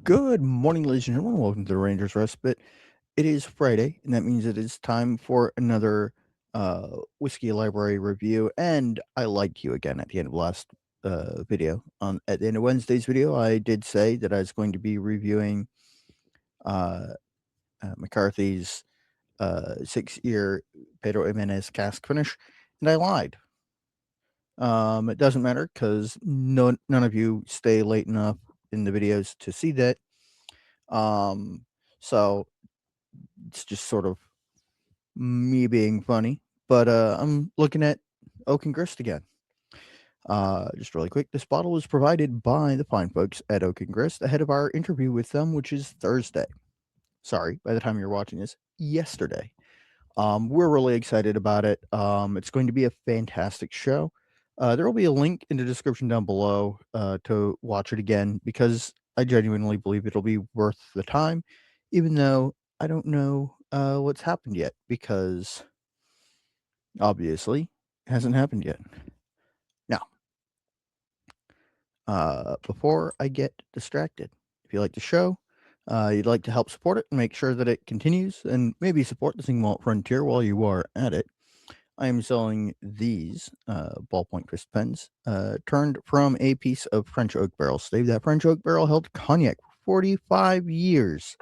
Good morning, ladies and gentlemen. Welcome to the Rangers Respite. It is Friday, and that means it is time for another whiskey library review. And I lied to you again at the end of last video. At the end of Wednesday's video, I did say that I was going to be reviewing uh, McCarthy's 6-year Pedro Jimenez cask finish, and I lied. It doesn't matter because none of you stay late enough in the videos to see that. Um, so it's just sort of me being funny. But I'm looking at Oak and Grist again. Just really quick, this bottle was provided by the fine folks at Oak and Grist ahead of our interview with them, which is Thursday. Sorry, by the time you're watching this, yesterday. We're really excited about it. It's going to be a fantastic show. There will be a link in the description down below to watch it again because I genuinely believe it'll be worth the time, even though I don't know what's happened yet because obviously it hasn't happened yet. Now, before I get distracted, if you like the show, you'd like to help support it and make sure that it continues, and maybe support the Single Malt Frontier while you are at it. I am selling these ballpoint twist pens, turned from a piece of French oak barrel stave. That French oak barrel held cognac for 45 years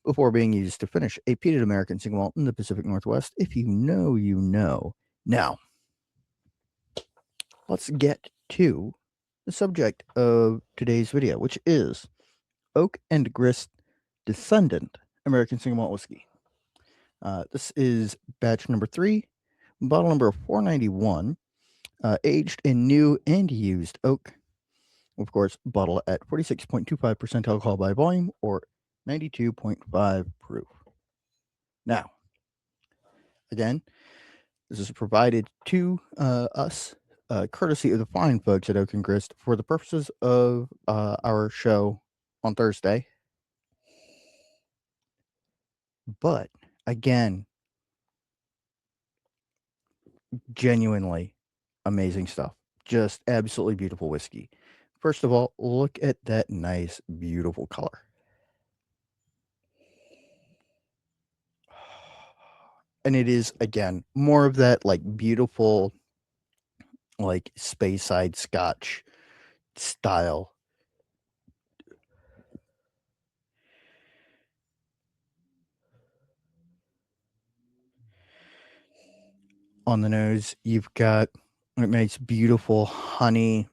before being used to finish a peated American single malt in the Pacific Northwest. If you know, you know. Now, let's get to the subject of today's video, which is Oak and Grist Descendent American Single Malt Whiskey. This is batch number 3, bottle number 491. Aged in new and used oak. Of course, bottle at 46.25% alcohol by volume or 92.5 proof. Now, again, this is provided to us courtesy of the fine folks at Oak and Grist for the purposes of our show on Thursday. But again, genuinely amazing stuff. Just absolutely beautiful whiskey. First of all, look at that nice, beautiful color. And it is, again, more of that like beautiful, like Speyside Scotch style. On the nose, you've got a nice, beautiful honey,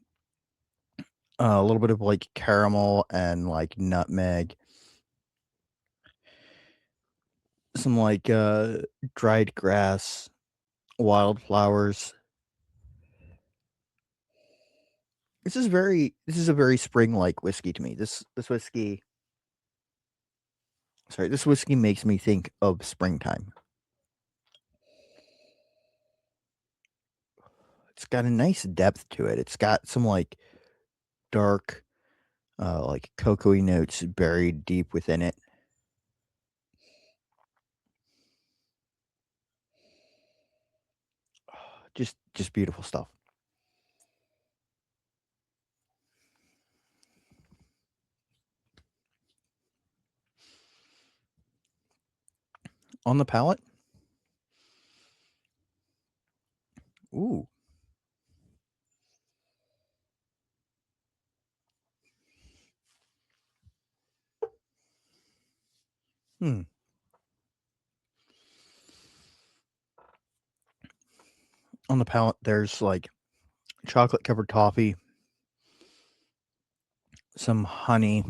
a little bit of like caramel and like nutmeg, some like dried grass, wildflowers. This is a very spring like whiskey to me. This whiskey makes me think of springtime. It's got a nice depth to it. It's got some like dark, like cocoa notes buried deep within it. Just beautiful stuff. On the palate, ooh, hmm. On the palate, there's like chocolate covered toffee, some honey,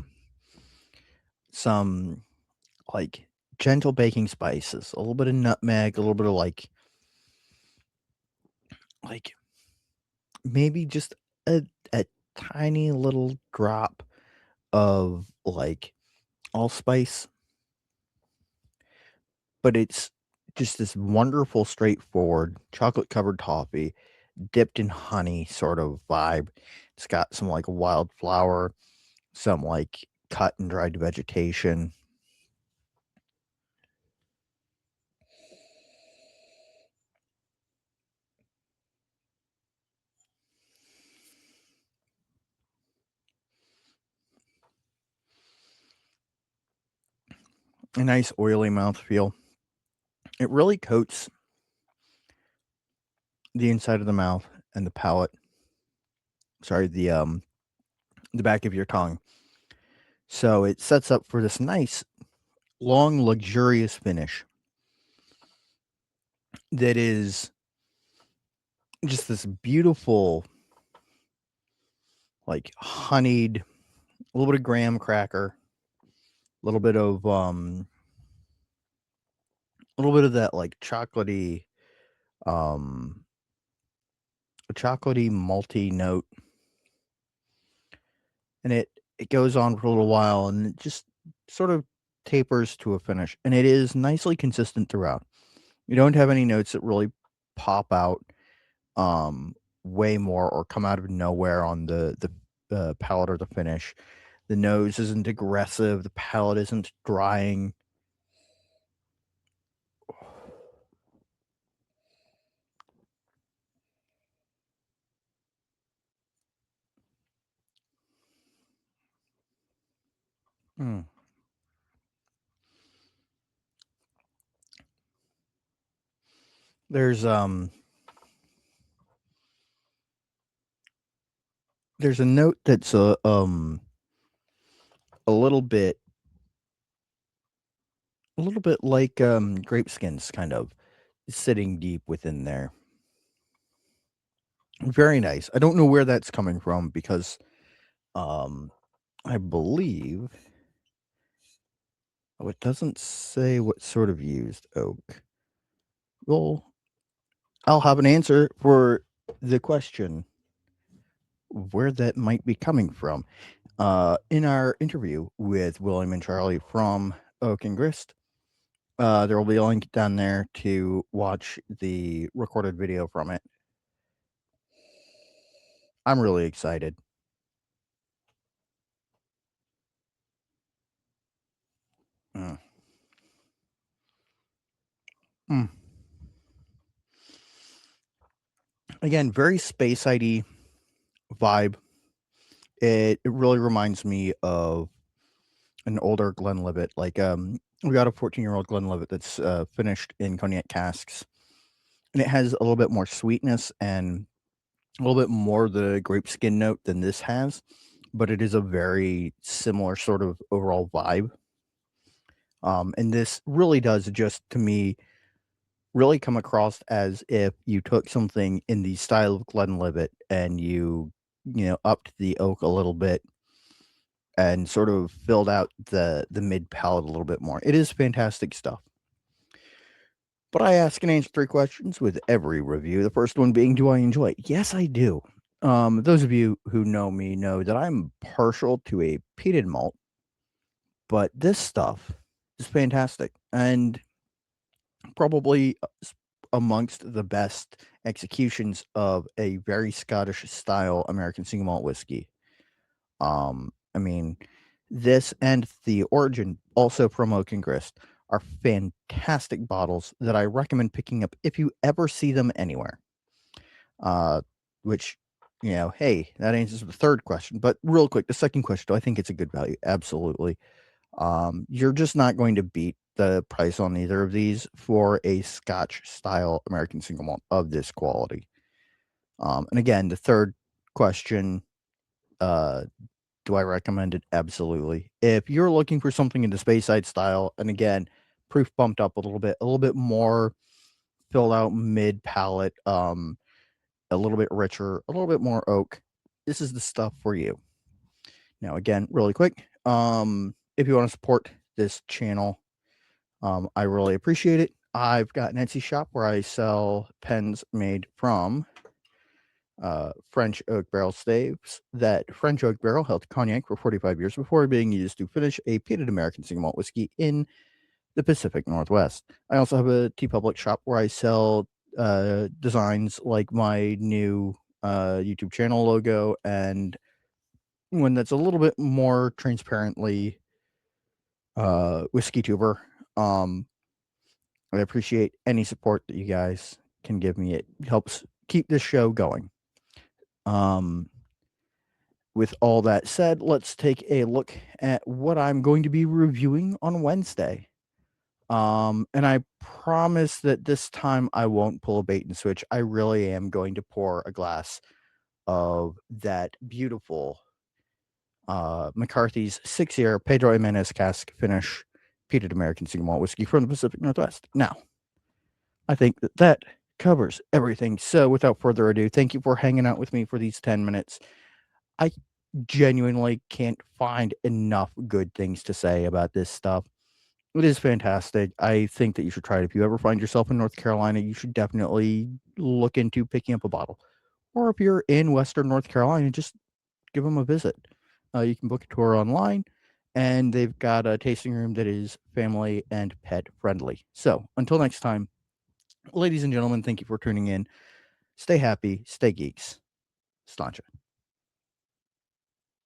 some like gentle baking spices, a little bit of nutmeg, a little bit of like maybe just a tiny little drop of like allspice, but it's just this wonderful, straightforward chocolate covered toffee dipped in honey sort of vibe. It's got some like wildflower, some like cut and dried vegetation. a nice oily mouthfeel. It really coats the inside of the mouth and the palate. Sorry, the back of your tongue. So it sets up for this nice, long, luxurious finish that is just this beautiful, like honeyed, a little bit of graham cracker, a little bit of that like um, chocolatey malty note, and it goes on for a little while, and it just sort of tapers to a finish, and it is nicely consistent throughout. You don't have any notes that really pop out um, way more or come out of nowhere on the palate or the finish. The nose isn't aggressive. The palate isn't drying. Mm. There's um there's a note that's a little bit like grape skins kind of sitting deep within there. Very nice. I don't know where that's coming from because um I believe it doesn't say what sort of used oak. Well, I'll have an answer for the question where that might be coming from. In our interview with William and Charlie from Oak and Grist, there will be a link down there to watch the recorded video from it. I'm really excited. Mm. Mm. Again, very space ID vibe. It really reminds me of an older Glenlivet. Like we got a 14-year-old Glenlivet that's finished in cognac casks, and it has a little bit more sweetness and a little bit more the grape skin note than this has, but it is a very similar sort of overall vibe. And this really does just to me really come across as if you took something in the style of Glenlivet and you upped the oak a little bit and sort of filled out the mid palate a little bit more. It is fantastic stuff. But I ask and answer three questions with every review. The first one being, do I enjoy it? Yes, I do. Those of you who know me know that I'm partial to a peated malt, but this stuff is fantastic and probably amongst the best executions of a very Scottish style American single malt whiskey. I mean, this and the Origin, also from Oak and Grist, are fantastic bottles that I recommend picking up if you ever see them anywhere. Uh, which, hey, that answers the third question. But real quick, the second question, do I think it's a good value? Absolutely. You're just not going to beat the price on either of these for a Scotch style American single malt of this quality. And again, the third question, uh, do I recommend it? Absolutely. If you're looking for something in the Space Side style, and again, proof bumped up a little bit more filled out mid palate, a little bit richer, a little bit more oak, this is the stuff for you. Now, again, really quick, if you want to support this channel, I really appreciate it. I've got an Etsy shop where I sell pens made from French oak barrel staves. That French oak barrel held cognac for 45 years before being used to finish a peated American single malt whiskey in the Pacific Northwest. I also have a TeePublic shop where I sell designs like my new YouTube channel logo and one that's a little bit more transparently whiskey tuber. I appreciate any support that you guys can give me. It helps keep this show going. Um, with all that said, let's take a look at what I'm going to be reviewing on Wednesday. And I promise that this time I won't pull a bait and switch. I really am going to pour a glass of that beautiful McCarthy's 6-year Pedro Jimenez cask finish peated American single malt whiskey from the Pacific Northwest. Now, I think that that covers everything. So, without further ado, thank you for hanging out with me for these 10 minutes. I genuinely can't find enough good things to say about this stuff. It is fantastic. I think that you should try it. If you ever find yourself in North Carolina, you should definitely look into picking up a bottle. Or if you're in Western North Carolina, just give them a visit. You can book a tour online, and they've got a tasting room that is family and pet friendly. So until next time, ladies and gentlemen, thank you for tuning in. Stay happy, stay geeks, stauncha.